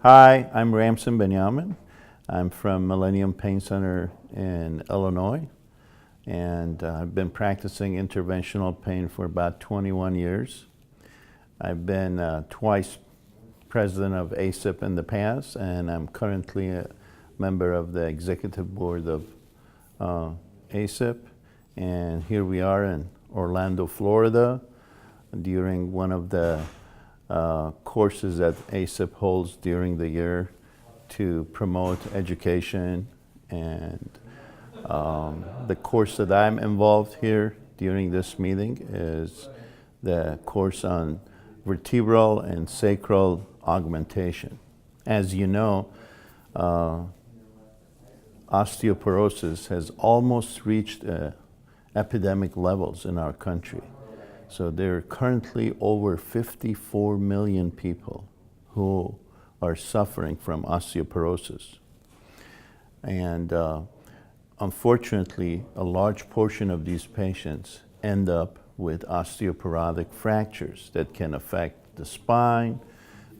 Hi, I'm Ramsin Benyamin. I'm from Millennium Pain Center in Illinois, and I've been practicing interventional pain for about 21 years. I've been twice president of ASIP in the past, and I'm currently a member of the executive board of ASIP. And here we are in Orlando, Florida, during one of the courses that ASIP holds during the year to promote education. And the course that I'm involved here during this meeting is the course on vertebral and sacral augmentation. As you know, osteoporosis has almost reached epidemic levels in our country. So there are currently over 54 million people who are suffering from osteoporosis. And unfortunately, a large portion of these patients end up with osteoporotic fractures that can affect the spine,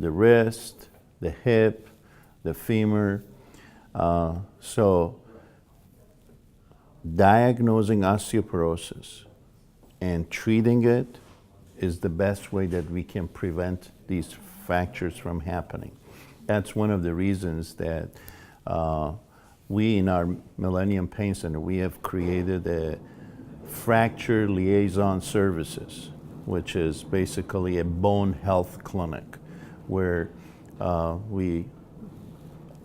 the wrist, the hip, the femur. So diagnosing osteoporosis and treating it is the best way that we can prevent these fractures from happening. That's one of the reasons that we in our Millennium Pain Center, we have created a fracture liaison services, which is basically a bone health clinic where we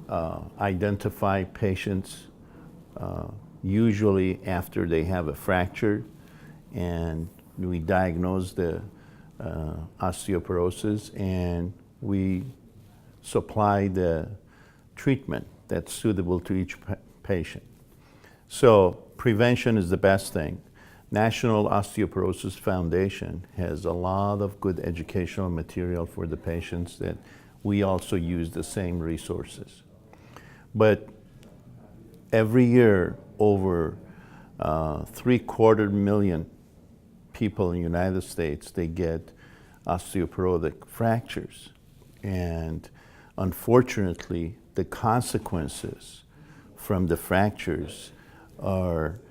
identify patients usually after they have a fracture, and we diagnose the osteoporosis, and we supply the treatment that's suitable to each patient. So prevention is the best thing. National Osteoporosis Foundation has a lot of good educational material for the patients that we also use the same resources. But every year, over 750,000 people in the United States, they get osteoporotic fractures. And unfortunately, the consequences from the fractures are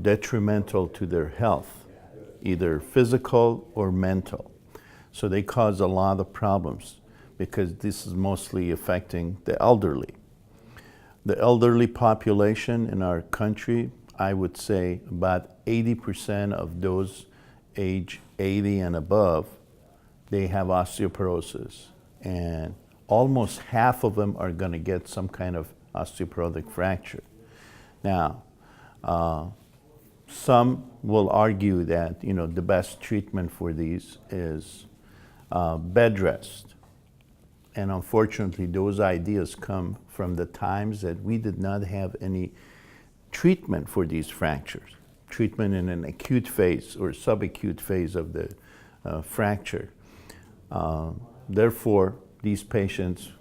detrimental to their health, either physical or mental. So they cause a lot of problems because this is mostly affecting the elderly. The elderly population in our country, I would say about 80% of those age 80 and above, they have osteoporosis. And almost half of them are going to get some kind of osteoporotic fracture. Now, some will argue that the best treatment for these is bed rest. And unfortunately, those ideas come from the times that we did not have any treatment for these fractures, treatment in an acute phase or subacute phase of the fracture. Therefore, these patients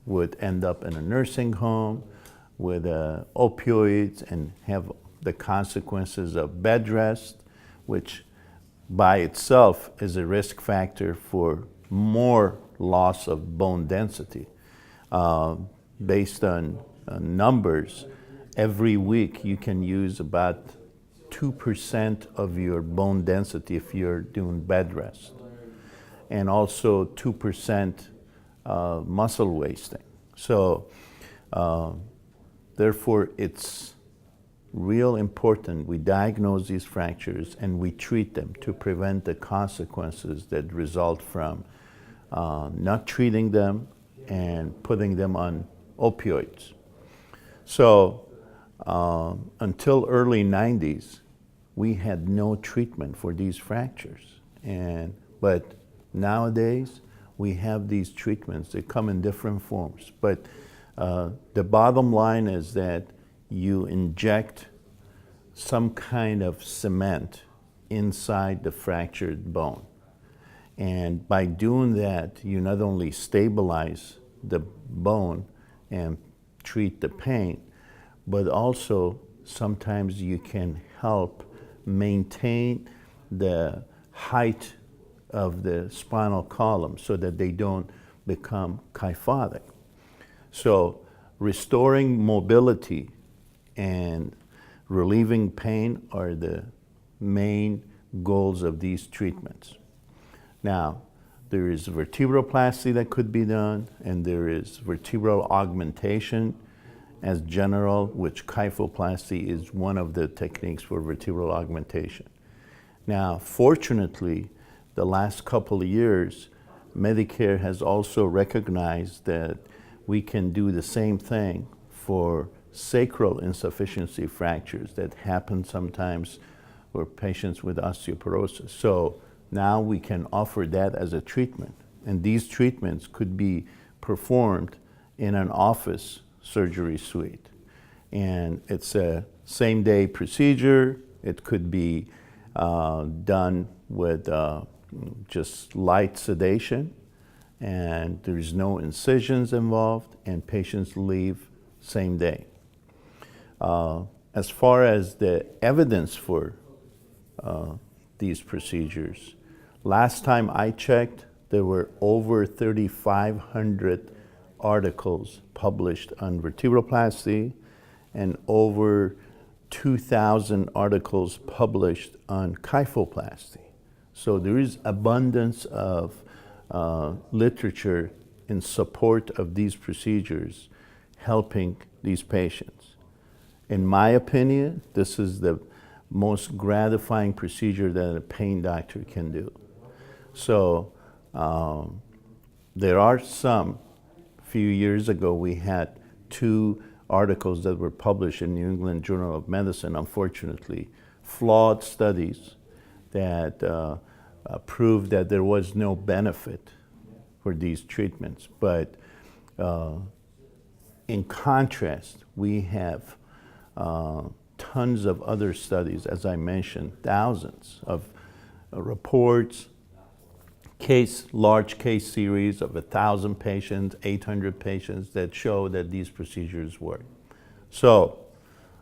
would end up in a nursing home with opioids and have the consequences of bed rest, which by itself is a risk factor for more loss of bone density. Based on numbers, every week you can use about 2% of your bone density if you're doing bed rest, and also 2% muscle wasting. So therefore, it's real important we diagnose these fractures and we treat them to prevent the consequences that result from not treating them and putting them on opioids. So until early 90s, we had no treatment for these fractures. But nowadays, we have these treatments that come in different forms. But the bottom line is that you inject some kind of cement inside the fractured bone. And by doing that, you not only stabilize the bone and treat the pain, but also sometimes you can help maintain the height of the spinal column so that they don't become kyphotic. So restoring mobility and relieving pain are the main goals of these treatments. Now, there is vertebroplasty that could be done, and there is vertebral augmentation as general, which kyphoplasty is one of the techniques for vertebral augmentation. Now, fortunately, the last couple of years, Medicare has also recognized that we can do the same thing for sacral insufficiency fractures that happen sometimes for patients with osteoporosis. So now we can offer that as a treatment. And these treatments could be performed in an office surgery suite. And it's a same-day procedure. It could be done with just light sedation, and there's no incisions involved, and patients leave same day. As far as the evidence for these procedures, last time I checked, there were over 3,500 articles published on vertebroplasty and over 2,000 articles published on kyphoplasty. So there is abundance of literature in support of these procedures helping these patients. In my opinion, this is the most gratifying procedure that a pain doctor can do. So there are some. A few years ago, we had 2 articles that were published in New England Journal of Medicine, unfortunately, flawed studies that proved that there was no benefit for these treatments. But in contrast, we have tons of other studies, as I mentioned, thousands of reports, large case series of 1,000 patients, 800 patients that show that these procedures work. So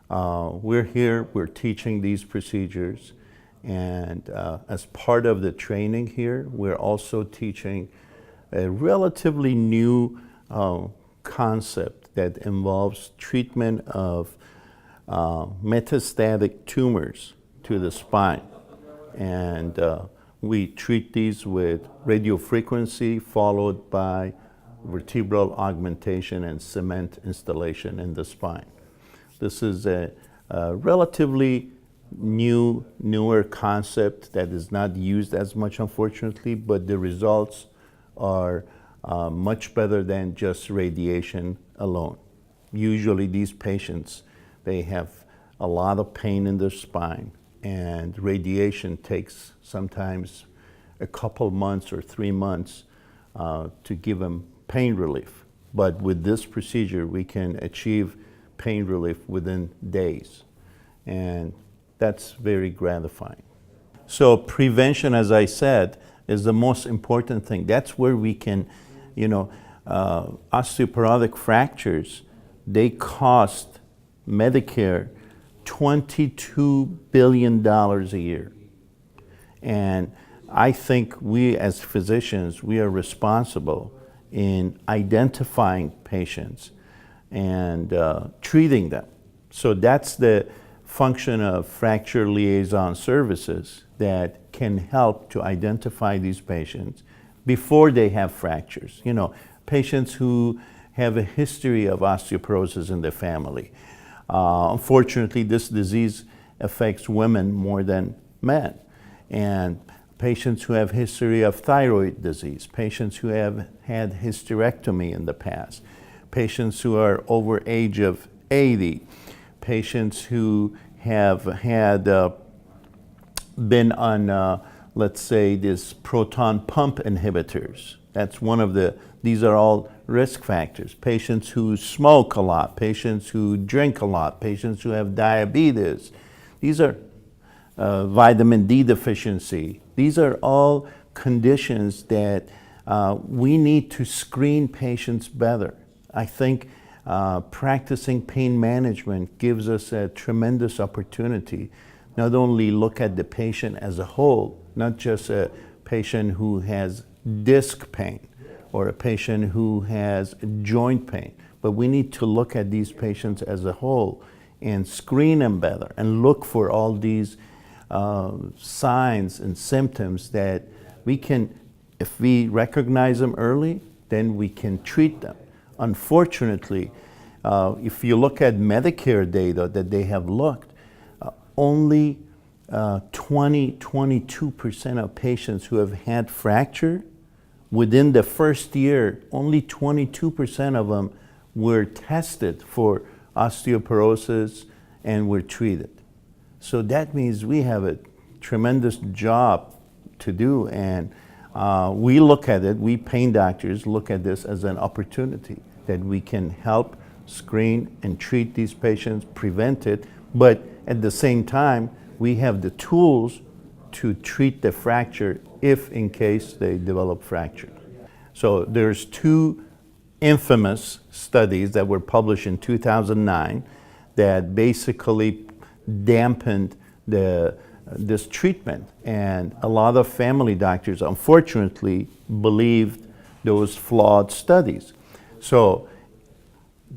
we're here, we're teaching these procedures, and as part of the training here, we're also teaching a relatively new concept that involves treatment of metastatic tumors to the spine. And we treat these with radiofrequency followed by vertebral augmentation and cement installation in the spine. This is a relatively newer concept that is not used as much, unfortunately, but the results are much better than just radiation alone. Usually these patients, they have a lot of pain in their spine, and radiation takes sometimes a couple months or 3 months to give them pain relief. But with this procedure, we can achieve pain relief within days, and that's very gratifying. So prevention, as I said, is the most important thing. That's where we can, osteoporotic fractures, they cost Medicare $22 billion a year. And I think we as physicians, we are responsible in identifying patients and treating them. So that's the function of fracture liaison services that can help to identify these patients before they have fractures. Patients who have a history of osteoporosis in their family. Unfortunately, this disease affects women more than men. And patients who have history of thyroid disease, patients who have had hysterectomy in the past, patients who are over age of 80, patients who have had been on, let's say, this proton pump inhibitors. That's one of these are all risk factors. Patients who smoke a lot, patients who drink a lot, patients who have diabetes. These are vitamin D deficiency. These are all conditions that we need to screen patients better. I think practicing pain management gives us a tremendous opportunity. Not only look at the patient as a whole, not just a patient who has disc pain or a patient who has joint pain. But we need to look at these patients as a whole and screen them better and look for all these signs and symptoms that we can, if we recognize them early, then we can treat them. Unfortunately, if you look at Medicare data that they have looked, only 22% of patients who have had fracture within the first year, only 22% of them were tested for osteoporosis and were treated. So that means we have a tremendous job to do, and we look at it, we pain doctors look at this as an opportunity that we can help screen and treat these patients, prevent it, but at the same time, we have the tools to treat the fracture if in case they develop fracture. So there's two infamous studies that were published in 2009 that basically dampened this treatment, and a lot of family doctors unfortunately believed those flawed studies. So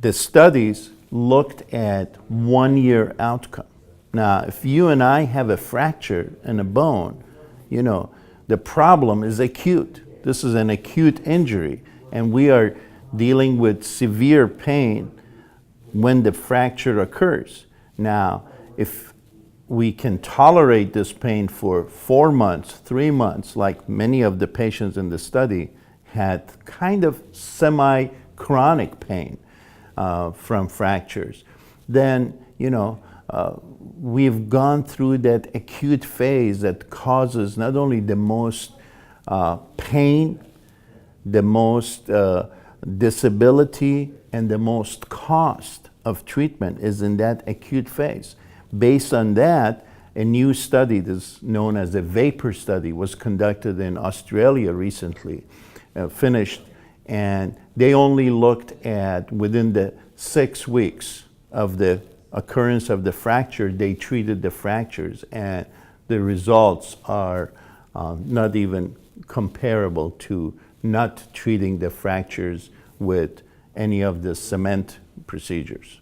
the studies looked at 1 year outcome. Now, if you and I have a fracture in a bone, you know, the problem is acute. This is an acute injury, and we are dealing with severe pain when the fracture occurs. Now, if we can tolerate this pain for 4 months, 3 months, like many of the patients in the study had kind of semi-chronic pain from fractures, then, you know, we've gone through that acute phase that causes not only the most pain, the most disability, and the most cost of treatment is in that acute phase. Based on that, a new study that's known as the VAPOR study was conducted in Australia recently, finished, and they only looked at within the 6 weeks of the occurrence of the fracture, they treated the fractures, and the results are not even comparable to not treating the fractures with any of the cement procedures.